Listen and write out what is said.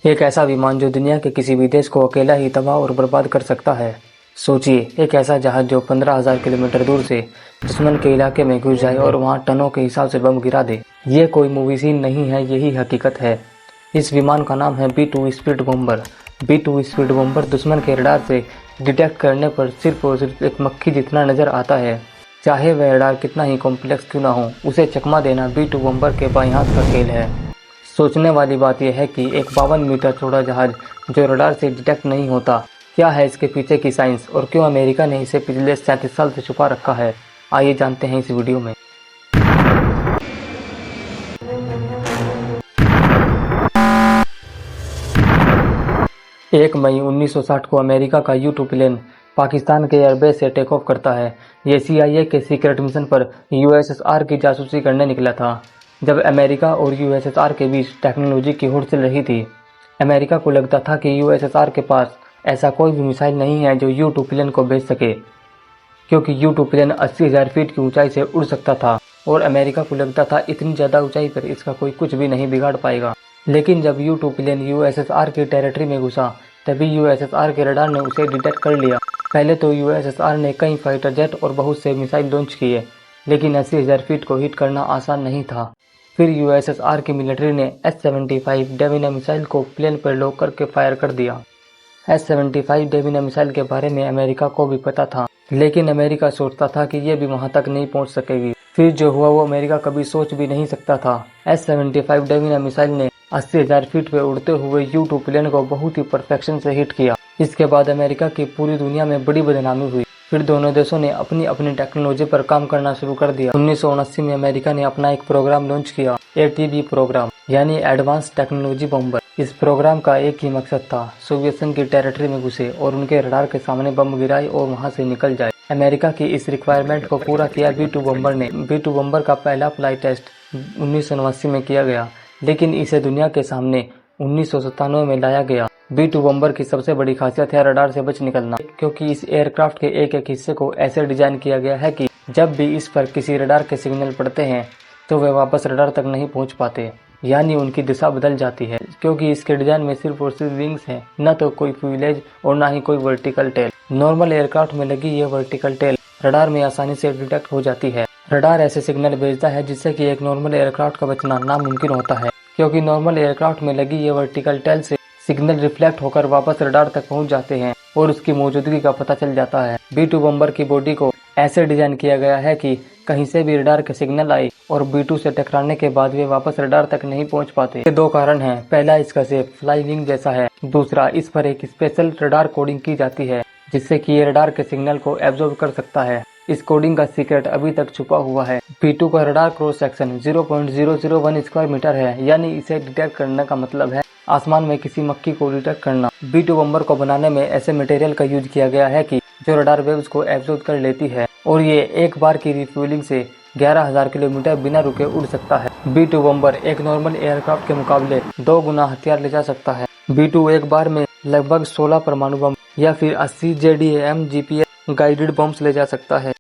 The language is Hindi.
एक ऐसा विमान जो दुनिया के किसी भी देश को अकेला ही तबाह और बर्बाद कर सकता है। सोचिए, एक ऐसा जहाज जो 15,000 किलोमीटर दूर से दुश्मन के इलाके में घुस जाए और वहां टनों के हिसाब से बम गिरा दे। ये कोई मूवी सीन नहीं है, यही हकीकत है। इस विमान का नाम है B-2 speed bomber. B-2 speed bomber दुश्मन के रडार से डिटेक्ट करने पर सिर्फ और सिर्फ एक मक्खी जितना नजर आता है। चाहे वह रडार कितना ही कॉम्प्लेक्स क्यों ना हो, उसे चकमा देना B-2 बॉम्बर के बाएं हाथ का खेल है। सोचने वाली बात यह है कि एक 52 मीटर चौड़ा जहाज जो रडार से डिटेक्ट नहीं होता, क्या है इसके पीछे की साइंस और क्यों अमेरिका ने इसे पिछले 37 साल से छुपा रखा है। आइए जानते हैं इस वीडियो में। 1 मई 1960 को अमेरिका का U-2 प्लेन पाकिस्तान के एयरबेस से टेक ऑफ करता है। ये CIA के सीक्रेट मिशन पर USSR की जासूसी करने निकला था। जब अमेरिका और USSR के बीच टेक्नोलॉजी की होड़ चल रही थी, अमेरिका को लगता था कि USSR के पास ऐसा कोई भी मिसाइल नहीं है जो U-2 प्लेन को भेज सके, क्योंकि U-2 प्लेन 80,000 फीट की ऊंचाई से उड़ सकता था और अमेरिका को लगता था इतनी ज़्यादा ऊंचाई पर इसका कोई कुछ भी नहीं बिगाड़ पाएगा। लेकिन जब U-2 प्लेन USSR की टेरिटरी में घुसा, तभी USSR के रडार ने उसे डिटेक्ट कर लिया। पहले तो USSR ने कई फाइटर जेट और बहुत से मिसाइल लॉन्च किए, लेकिन 80,000 फीट को हिट करना आसान नहीं था। फिर USSR की मिलिट्री ने S-75 डेविना मिसाइल को प्लेन पर लॉक करके फायर कर दिया। S-75 डेविना मिसाइल के बारे में अमेरिका को भी पता था, लेकिन अमेरिका सोचता था कि ये भी वहां तक नहीं पहुंच सकेगी। फिर जो हुआ वो अमेरिका कभी सोच भी नहीं सकता था। S-75 डेविना मिसाइल ने 80,000 फीट पे उड़ते हुए U-2 प्लेन को बहुत ही परफेक्शन से हिट किया। इसके बाद अमेरिका की पूरी दुनिया में बड़ी बदनामी हुई। फिर दोनों देशों ने अपनी अपनी टेक्नोलॉजी पर काम करना शुरू कर दिया। 1979 में अमेरिका ने अपना एक प्रोग्राम लॉन्च किया, ATB प्रोग्राम, यानी एडवांस टेक्नोलॉजी बॉम्बर। इस प्रोग्राम का एक ही मकसद था, सोवियत संघ की टेरिटरी में घुसे और उनके रडार के सामने बम गिराए और वहां से निकल जाए। अमेरिका की इस रिक्वायरमेंट को पूरा किया B-2 बॉम्बर ने। B-2 बॉम्बर का पहला फ्लाइट टेस्ट 1979 में किया गया, लेकिन इसे दुनिया के सामने 1997 में लाया गया। B-2 बॉम्बर की सबसे बड़ी खासियत है रडार से बच निकलना, क्योंकि इस एयरक्राफ्ट के एक एक हिस्से को ऐसे डिजाइन किया गया है कि जब भी इस पर किसी रडार के सिग्नल पड़ते हैं तो वे वापस रडार तक नहीं पहुंच पाते, यानी उनकी दिशा बदल जाती है। क्योंकि इसके डिजाइन में सिर्फ और सिर्फ विंग्स हैं, न तो कोई फ्यूलेज और ना ही कोई वर्टिकल टेल। नॉर्मल एयरक्राफ्ट में लगी यह वर्टिकल टेल रडार में आसानी से डिटेक्ट हो जाती है। रडार ऐसे सिग्नल भेजता है जिससे कि एक नॉर्मल एयरक्राफ्ट का बचना नामुमकिन होता है, क्योंकि नॉर्मल एयरक्राफ्ट में लगी ये वर्टिकल टेल से सिग्नल रिफ्लेक्ट होकर वापस रडार तक पहुंच जाते हैं और उसकी मौजूदगी का पता चल जाता है। B-2 बॉम्बर की बॉडी को ऐसे डिजाइन किया गया है कि कहीं से भी रडार के सिग्नल आए और B-2 से टकराने के बाद वे वापस रडार तक नहीं पहुंच पाते। ये दो कारण हैं। पहला, इसका शेप फ्लाई विंग जैसा है। दूसरा, इस पर एक स्पेशल रडार कोडिंग की जाती है जिससे कि ये रडार के सिग्नल को एब्जॉर्ब कर सकता है। इस कोडिंग का सीक्रेट अभी तक छुपा हुआ है। B-2 का radar cross section 0.001 square metre है, यानी इसे डिटेक्ट करने का मतलब है आसमान में किसी मक्खी को डिटेक्ट करना। B-2 बॉम्बर को बनाने में ऐसे मटेरियल का यूज किया गया है कि जो रडार वेव्स को एब्जॉर्ब कर लेती है और ये एक बार की रिफ्यूलिंग से 11,000 किलोमीटर बिना रुके उड़ सकता है। B-2 बॉम्बर एक नॉर्मल एयरक्राफ्ट के मुकाबले 2 गुना हथियार ले जा सकता है। B-2 एक बार में लगभग 16 परमाणु बम या फिर 80 JDAM GPS गाइडेड बम्स ले जा सकता है।